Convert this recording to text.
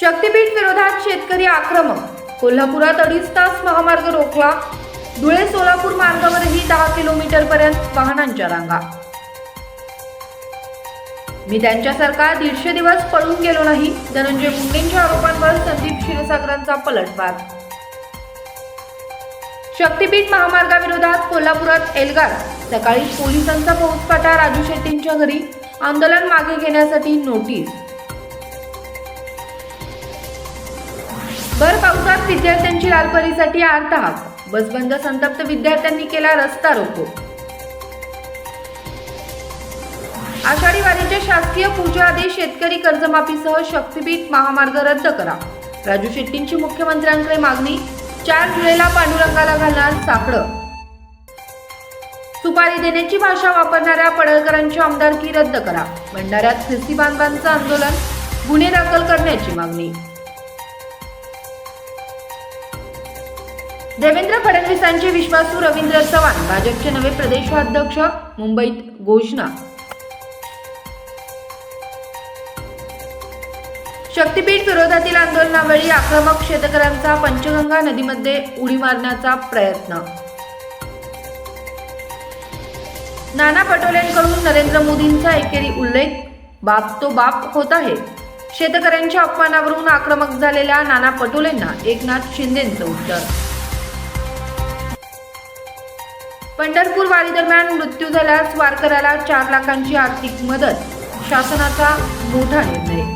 शक्तीपीठ विरोधात शेतकरी आक्रमक. कोल्हापुरात 2.5 तास महामार्ग रोखला. धुळे सोलापूर मार्गावरही 10 किलोमीटर पर्यंत वाहनांच्या रांगा. मी त्यांच्यासारखा 150 दिवस पळून गेलो नाही. धनंजय मुंडेंच्या आरोपांवर संदीप क्षीरसागरांचा पलटवार. शक्तीपीठ महामार्गाविरोधात कोल्हापुरात एल्गार. सकाळी पोलिसांचा फौजफाटा. राजू शेट्टींच्या घरी आंदोलन मागे घेण्यासाठी नोटीस. भर पावसात विद्यार्थ्यांची लालपरीसाठी आर्तहाक. बस बंद. संतप्त विद्यार्थ्यांनी केला रस्ता रोको. आषाढी वारीच्या शासकीय पूजा आदेश. शेतकरी कर्जमाफीसह शक्तीपीठ महामार्ग रद्द करा. राजू शेट्टींची मुख्यमंत्र्यांकडे मागणी. 4 जुलैला पांडुरंगाला घालणार साकडं. सुपारी देण्याची भाषा वापरणाऱ्या पडळकरांची आमदारकी रद्द करा. भंडाऱ्यात ख्रिस्ती बांधवांचं आंदोलन. गुन्हे दाखल करण्याची मागणी. देवेंद्र फडणवीसांचे विश्वासू रवींद्र चव्हाण भाजपचे नवे प्रदेशाध्यक्ष. मुंबईत घोषणा. शक्तीपीठ विरोधातील आंदोलनावेळी आक्रमक शेतकऱ्यांचा. पंचगंगा नदीमध्ये उडी मारण्याचा प्रयत्न. नाना पटोलेंकडून नरेंद्र मोदींचा एकेरी उल्लेख. बाप तो बाप होता है. शेतकऱ्यांच्या अपमानावरून आक्रमक झालेल्या नाना पटोलेंना एकनाथ शिंदेंचं उत्तर. पंढरपूर वारी दरम्यान मृत्यू झाल्यास वारकऱ्याला 4 लाखांची आर्थिक मदत. शासनाचा मोठा निर्णय.